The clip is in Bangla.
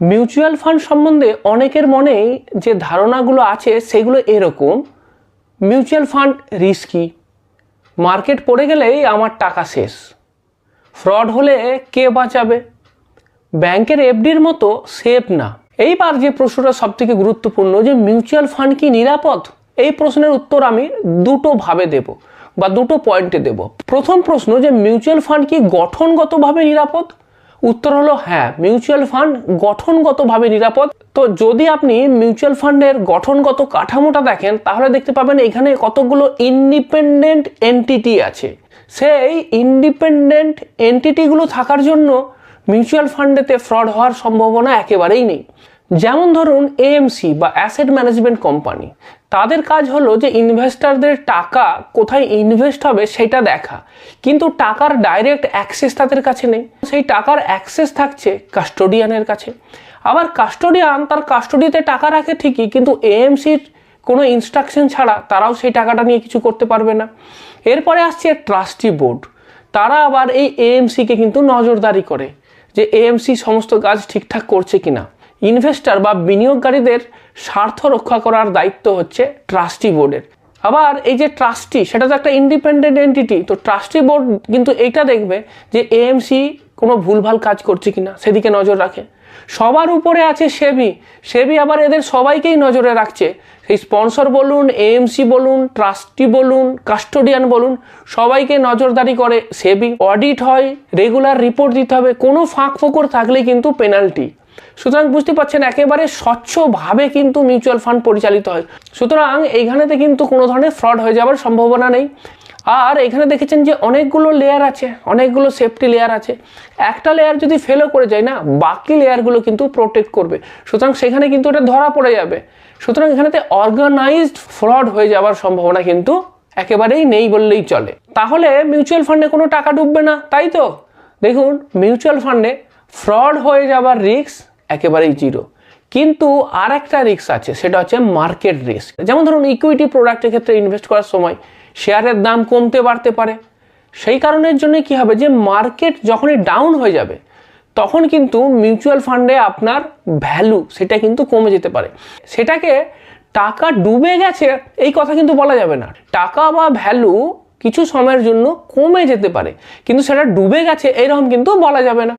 মিউচুয়াল ফান্ড সম্বন্ধে অনেকের মনেই যে ধারণাগুলো আছে সেগুলো এরকম: মিউচুয়াল ফান্ড রিস্কি, মার্কেট পড়ে গেলেই আমার টাকা শেষ, ফ্রড হলে কে বাঁচাবে, ব্যাংকের এফডির মতো সেফ না। এইবার যে প্রশ্নটা সবথেকে গুরুত্বপূর্ণ, যে মিউচুয়াল ফান্ড কি নিরাপদ? এই প্রশ্নের উত্তর আমি দুটো ভাবে দেব বা দুটো পয়েন্টে দেব। প্রথম প্রশ্ন, যে মিউচুয়াল ফান্ড কি গঠনগতভাবে নিরাপদ? উত্তর হলো হ্যাঁ, মিউচুয়াল ফান্ড গঠনগতভাবে নিরাপদ। তো যদি আপনি মিউচুয়াল ফান্ডের গঠনগত কাঠামোটা দেখেন, তাহলে দেখতে পাবেন এখানে কতগুলো ইন্ডিপেন্ডেন্ট এন্টিটি আছে। সেই ইন্ডিপেন্ডেন্ট এন্টিটিগুলো থাকার জন্য মিউচুয়াল ফান্ডেতে ফ্রড হওয়ার সম্ভাবনা একেবারেই নেই। যেমন ধরুন এএমসি বা অ্যাসেট ম্যানেজমেন্ট কোম্পানি, তাদের কাজ হলো যে ইনভেস্টরদের টাকা কোথায় ইনভেস্ট হবে সেটা দেখা, কিন্তু টাকার ডাইরেক্ট অ্যাক্সেস তাদের কাছে নেই। সেই টাকার অ্যাক্সেস থাকছে কাস্টোডিয়ানের কাছে। আবার কাস্টোডিয়ান তার কাস্টোডিতে টাকা রাখে ঠিকই, কিন্তু এএমসির কোনো ইনস্ট্রাকশন ছাড়া তারাও সেই টাকাটা নিয়ে কিছু করতে পারবে না। এরপরে আসছে ট্রাস্টি বোর্ড, তারা আবার এই এএমসিকে কিন্তু নজরদারি করে যে এএমসি সমস্ত কাজ ঠিকঠাক করছে কিনা। ইনভেস্টর বা বিনিয়োগকারীদের স্বার্থ রক্ষা করার দায়িত্ব হচ্ছে ট্রাস্টি বোর্ডের। আবার এই যে ট্রাস্টি, সেটা তো একটা ইন্ডিপেন্ডেন্ট এন্টিটি, তো ট্রাস্টি বোর্ড কিন্তু এইটা দেখবে যে এএমসি কোনো ভুলভাল কাজ করছে কিনা, সেদিকে নজর রাখে। সবার উপরে আছে সেবি, সেবি আবার এদের সবাইকেই নজরে রাখছে। সেই স্পন্সর বলুন, এএমসি বলুন, ট্রাস্টি বলুন, কাস্টোডিয়ান বলুন, সবাইকে নজরদারি করে সেবি। অডিট হয়, রেগুলার রিপোর্ট দিতে হবে, কোনো ফাঁক ফোকর থাকলে কিন্তু পেনাল্টি। সুতরাং বুঝতে পারছেন একেবারে স্বচ্ছভাবে কিন্তু মিউচুয়াল ফান্ড পরিচালিত হয়। সুতরাং এইখানেতে কিন্তু কোনো ধরনের ফ্রড হয়ে যাওয়ার সম্ভাবনা নেই। আর এখানে দেখেছেন যে অনেকগুলো লেয়ার আছে, অনেকগুলো সেফটি লেয়ার আছে। একটা লেয়ার যদি ফেলও করে যায় না, বাকি লেয়ারগুলো কিন্তু প্রোটেক্ট করবে। সুতরাং সেখানে কিন্তু এটা ধরা পড়ে যাবে। সুতরাং এখানেতে অর্গানাইজড ফ্রড হয়ে যাওয়ার সম্ভাবনা কিন্তু একেবারেই নেই বললেই চলে। তাহলে মিউচুয়াল ফান্ডে কোনো টাকা ডুববে না, তাই তো? দেখুন, মিউচুয়াল ফান্ডে ফ্রড হয়ে যাওয়ার রিস্ক একেবারেই জিরো, কিন্তু আর একটা রিস্ক আছে, সেটা হচ্ছে মার্কেট রিস্ক। যেমন ধরুন ইকুইটি প্রোডাক্টের ক্ষেত্রে ইনভেস্ট করার সময় শেয়ারের দাম কমতে বাড়তে পারে। সেই কারণের জন্য কি হবে, যে মার্কেট যখনই ডাউন হয়ে যাবে তখন কিন্তু মিউচুয়াল ফান্ডে আপনার ভ্যালু সেটা কিন্তু কমে যেতে পারে। সেটাকে টাকা ডুবে গেছে এই কথা কিন্তু বলা যাবে না। টাকা বা ভ্যালু কিছু সময়ের জন্য কমে যেতে পারে, কিন্তু সেটা ডুবে গেছে এরকম কিন্তু বলা যাবে না।